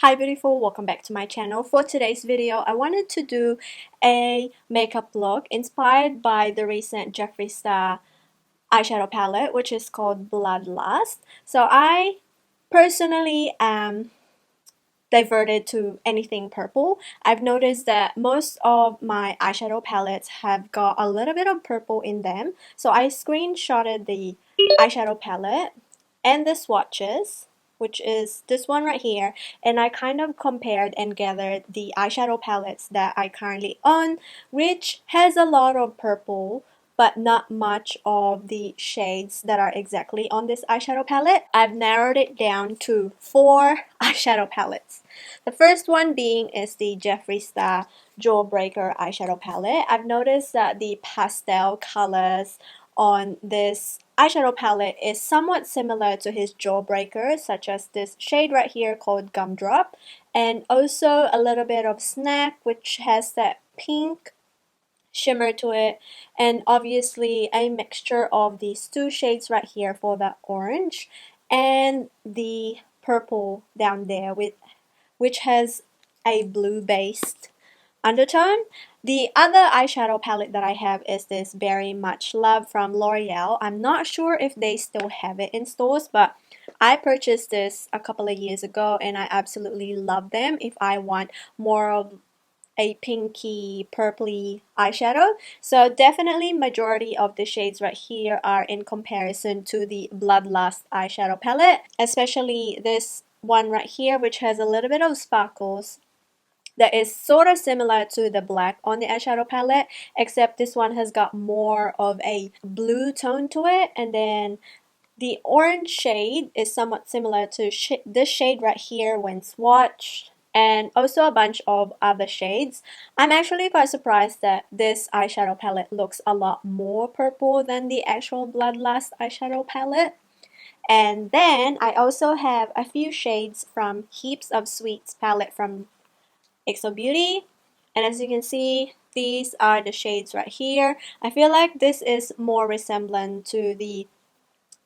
Hi beautiful, welcome back to my channel. For today's video, I wanted to do a makeup look inspired by the recent Jeffree Star eyeshadow palette, which is called Bloodlust. So I personally am diverted to anything purple. I've noticed that most of my eyeshadow palettes have got a little bit of purple in them. So I screenshotted the eyeshadow palette and the swatches, which is this one right here, and I kind of compared and gathered the eyeshadow palettes that I currently own, which has a lot of purple but not much of the shades that are exactly on this eyeshadow palette. I've narrowed it down to 4 eyeshadow palettes. The first one being is the Jeffree Star Jawbreaker eyeshadow palette. I've noticed that the pastel colors on this eyeshadow palette is somewhat similar to his Jawbreaker, such as this shade right here called Gumdrop, and also a little bit of Snack, which has that pink shimmer to it, and obviously a mixture of these two shades right here for the orange and the purple down there, which has a blue based undertone. The other eyeshadow palette that I have is this Berry Much Love from L'Oreal. I'm not sure if they still have it in stores, but I purchased this a couple of years ago and I absolutely love them if I want more of a pinky purpley eyeshadow. So definitely majority of the shades right here are in comparison to the Bloodlust eyeshadow palette, especially this one right here, which has a little bit of sparkles that is sort of similar to the black on the eyeshadow palette, except this one has got more of a blue tone to it, and then the orange shade is somewhat similar to this shade right here when swatched, and also a bunch of other shades. I'm actually quite surprised that this eyeshadow palette looks a lot more purple than the actual Bloodlust eyeshadow palette. And then I also have a few shades from Heaps of Sweets palette from XO Beauty, and as you can see, these are the shades right here. I feel like this is more resemblant to the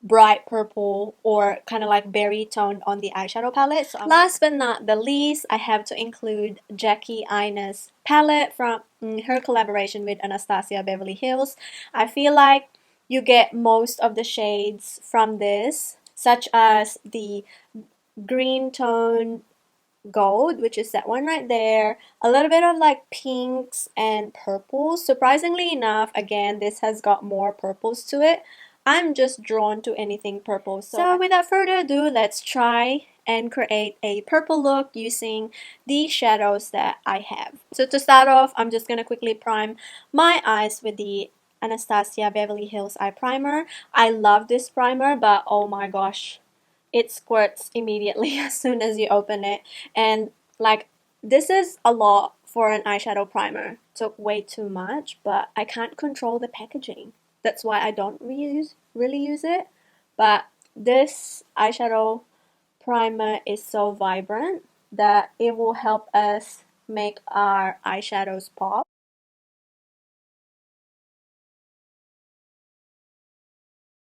bright purple or kind of like berry tone on the eyeshadow palette. So last but not the least, I have to include Jackie Aina's palette from her collaboration with Anastasia Beverly Hills. I feel like you get most of the shades from this, such as the green tone gold, which is that one right there, a little bit of like pinks and purples. Surprisingly enough, again, this has got more purples to it. I'm just drawn to anything purple. So without further ado, let's try and create a purple look using the shadows that I have. So to start off, I'm just going to quickly prime my eyes with the Anastasia Beverly Hills Eye Primer. I love this primer, but oh my gosh, it squirts immediately as soon as you open it, and like this is a lot for an eyeshadow primer. Took way too much, but I can't control the packaging. That's why I don't really use it. But this eyeshadow primer is so vibrant that it will help us make our eyeshadows pop.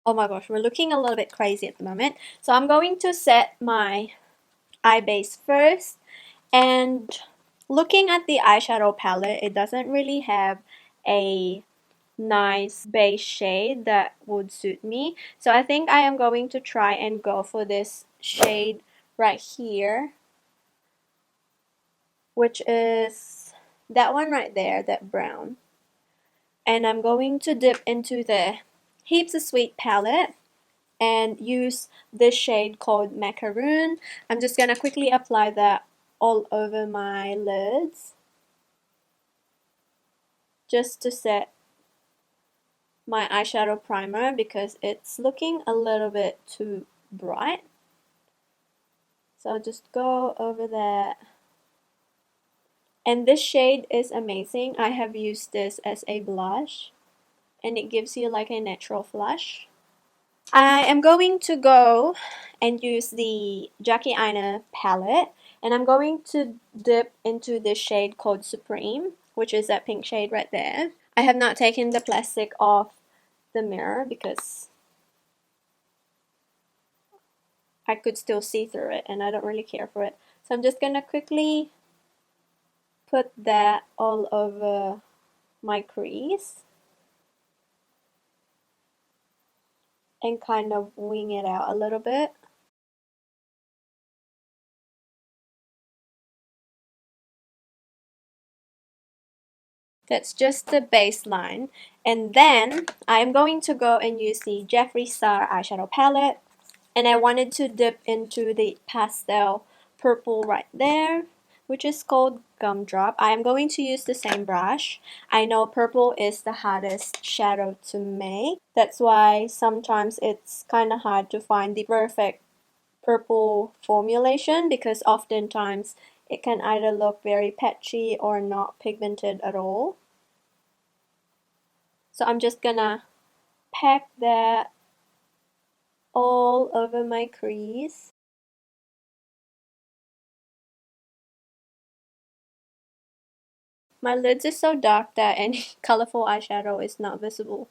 Oh my gosh, we're looking a little bit crazy at the moment. So I'm going to set my eye base first, and looking at the eyeshadow palette, it doesn't really have a nice base shade that would suit me. So I think I am going to try and go for this shade right here, which is that one right there, that brown. And I'm going to dip into the Heaps of Sweet palette and use this shade called Macaroon. I'm just gonna quickly apply that all over my lids just to set my eyeshadow primer because it's looking a little bit too bright. So I'll just go over that. And this shade is amazing. I have used this as a blush and it gives you like a natural flush. I am going to go and use the Jackie Aina palette, and I'm going to dip into this shade called Supreme, which is that pink shade right there. I have not taken the plastic off the mirror because I could still see through it and I don't really care for it. So I'm just gonna quickly put that all over my crease and kind of wing it out a little bit. That's just the baseline. And then I'm going to go and use the Jeffree Star eyeshadow palette. And I wanted to dip into the pastel purple right there, which is called Gumdrop. I am going to use the same brush. I know purple is the hardest shadow to make. That's why sometimes it's kind of hard to find the perfect purple formulation, because oftentimes it can either look very patchy or not pigmented at all. So I'm just gonna pack that all over my crease. My lids is so dark that any colorful eyeshadow is not visible,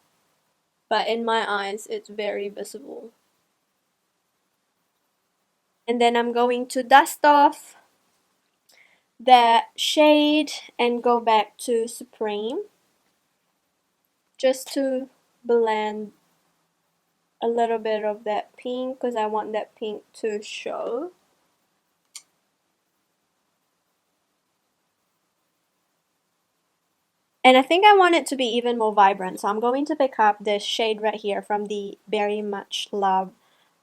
but in my eyes it's very visible. And then I'm going to dust off that shade and go back to Supreme just to blend a little bit of that pink, because I want that pink to show. And I think I want it to be even more vibrant, so I'm going to pick up this shade right here from the Very Much Love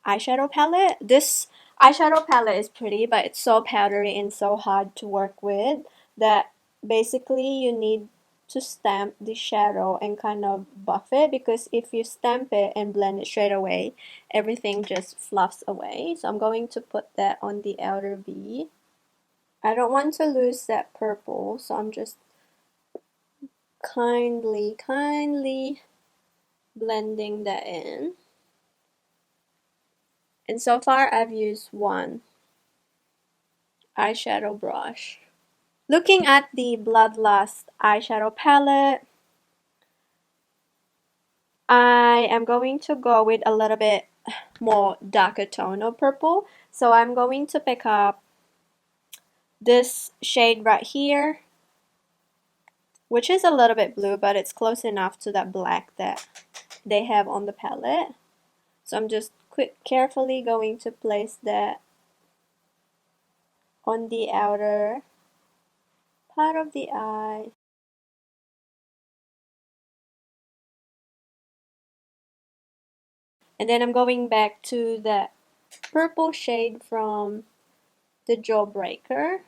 eyeshadow palette. This eyeshadow palette is pretty, but it's so powdery and so hard to work with that basically you need to stamp the shadow and kind of buff it, because if you stamp it and blend it straight away, everything just fluffs away. So I'm going to put that on the outer V. I don't want to lose that purple, so I'm just kindly blending that in. And so far I've used one eyeshadow brush. Looking at the Bloodlust eyeshadow palette, I am going to go with a little bit more darker tone of purple. So I'm going to pick up this shade right here, which is a little bit blue, but it's close enough to that black that they have on the palette. So I'm just carefully going to place that on the outer part of the eye. And then I'm going back to that purple shade from the Jawbreaker.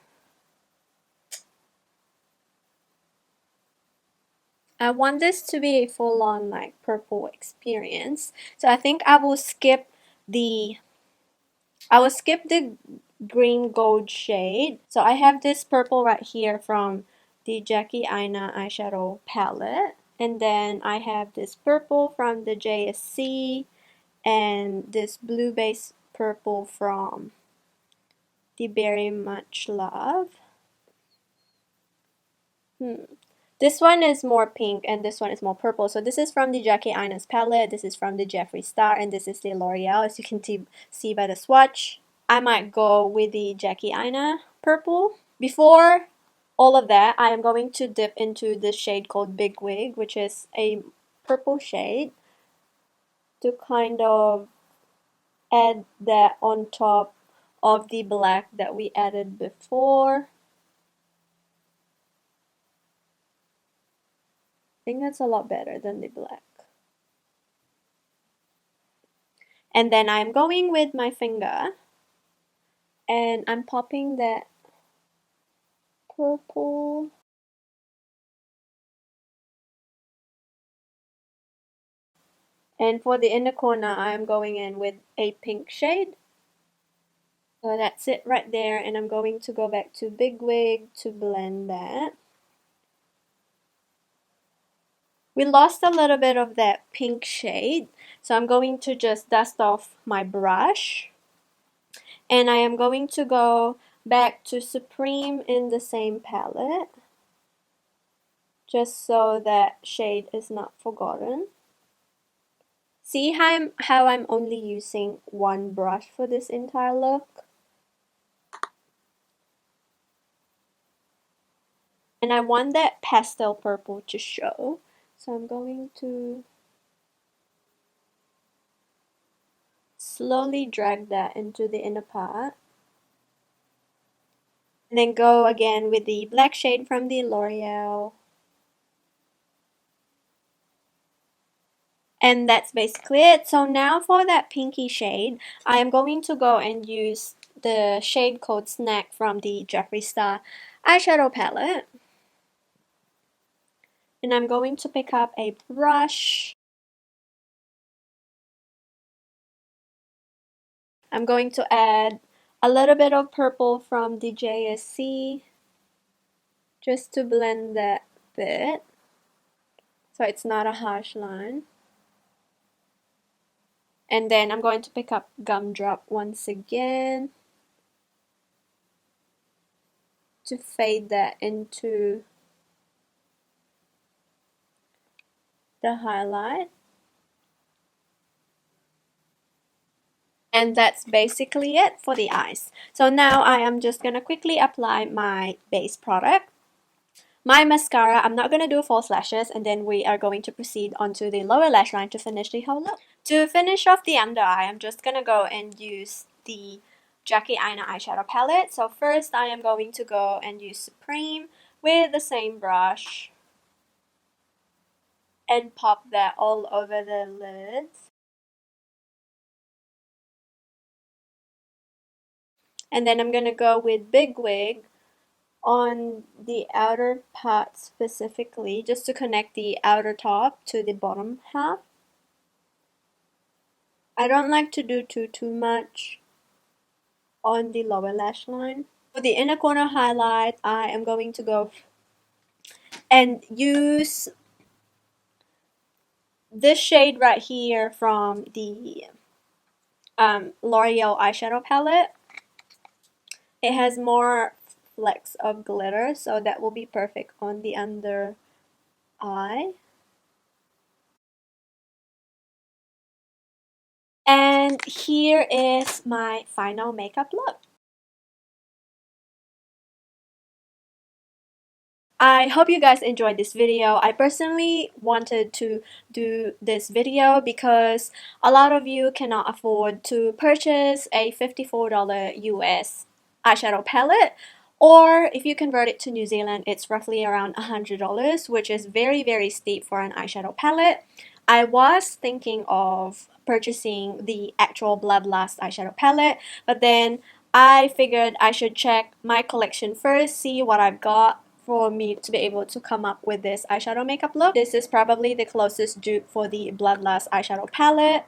I want this to be a full-on like purple experience. So I think I will skip the green gold shade. So I have this purple right here from the Jackie Aina eyeshadow palette. And then I have this purple from the JSC and this blue base purple from the Very Much Love. This one is more pink and this one is more purple. So this is from the Jackie Aina's palette, this is from the Jeffree Star, and this is the L'Oreal, as you can see by the swatch. I might go with the Jackie Aina purple. Before all of that, I am going to dip into this shade called Big Wig, which is a purple shade, to kind of add that on top of the black that we added before. I think that's a lot better than the black. And then I'm going with my finger and I'm popping that purple. And for the inner corner, I'm going in with a pink shade. So that's it right there, and I'm going to go back to Big Wig to blend that. We lost a little bit of that pink shade, so I'm going to just dust off my brush. And I am going to go back to Supreme in the same palette, just so that shade is not forgotten. See how I'm only using one brush for this entire look? And I want that pastel purple to show. So I'm going to slowly drag that into the inner part. And then go again with the black shade from the L'Oreal. And that's basically it. So now for that pinky shade, I am going to go and use the shade called Snack from the Jeffree Star eyeshadow palette. And I'm going to pick up a brush. I'm going to add a little bit of purple from the JSC just to blend that bit so it's not a harsh line. And then I'm going to pick up Gumdrop once again to fade that into the highlight. And that's basically it for the eyes. So now I am just going to quickly apply my base product. My mascara, I'm not going to do false lashes, and then we are going to proceed onto the lower lash line to finish the whole look. To finish off the under eye, I'm just going to go and use the Jackie Aina eyeshadow palette. So first I am going to go and use Supreme with the same brush and pop that all over the lids. And then I'm going to go with Big Wig on the outer part specifically, just to connect the outer top to the bottom half. I don't like to do too much on the lower lash line. For the inner corner highlight, I am going to go and use this shade right here from the L'Oreal eyeshadow palette. It has more flecks of glitter, so that will be perfect on the under eye. And here is my final makeup look. I hope you guys enjoyed this video. I personally wanted to do this video because a lot of you cannot afford to purchase a $54 US eyeshadow palette, or if you convert it to New Zealand, it's roughly around $100, which is very steep for an eyeshadow palette. I was thinking of purchasing the actual Bloodlust eyeshadow palette, but then I figured I should check my collection first, see what I've got for me to be able to come up with this eyeshadow makeup look. This is probably the closest dupe for the Bloodlust eyeshadow palette,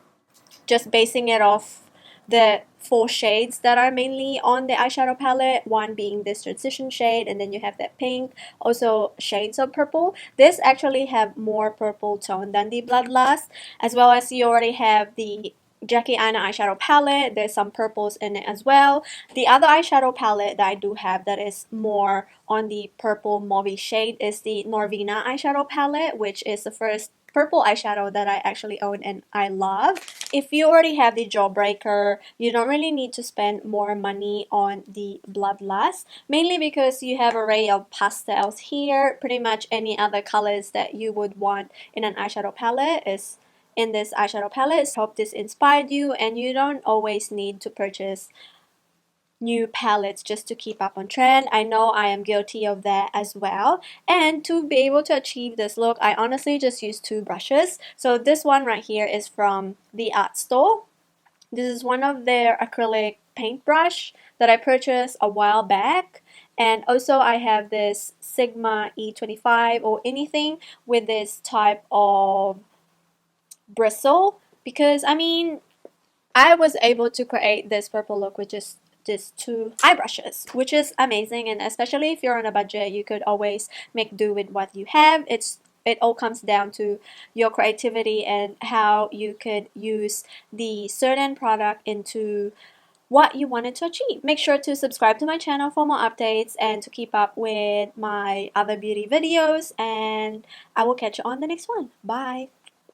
just basing it off the 4 shades that are mainly on the eyeshadow palette, one being this transition shade, and then you have that pink, also shades of purple. This actually have more purple tone than the Bloodlust, as well as you already have the Jackie Aina eyeshadow palette. There's some purples in it as well. The other eyeshadow palette that I do have that is more on the purple mauve shade is the Norvina eyeshadow palette, which is the first purple eyeshadow that I actually own and I love. If you already have the Jawbreaker, you don't really need to spend more money on the Bloodlust, mainly because you have an array of pastels here. Pretty much any other colors that you would want in an eyeshadow palette is in this eyeshadow palette. Hope this inspired you, and you don't always need to purchase new palettes just to keep up on trend. I know I am guilty of that as well. And to be able to achieve this look, I honestly just use 2 brushes. So this one right here is from the art store. This is one of their acrylic paintbrush that I purchased a while back. And also I have this Sigma E25 or anything with this type of bristle, because I mean, I was able to create this purple look with just these 2 eye brushes, which is amazing. And especially if you're on a budget, you could always make do with what you have. It all comes down to your creativity and how you could use the certain product into what you wanted to achieve. Make sure to subscribe to my channel for more updates and to keep up with my other beauty videos, and I will catch you on the next one. Bye!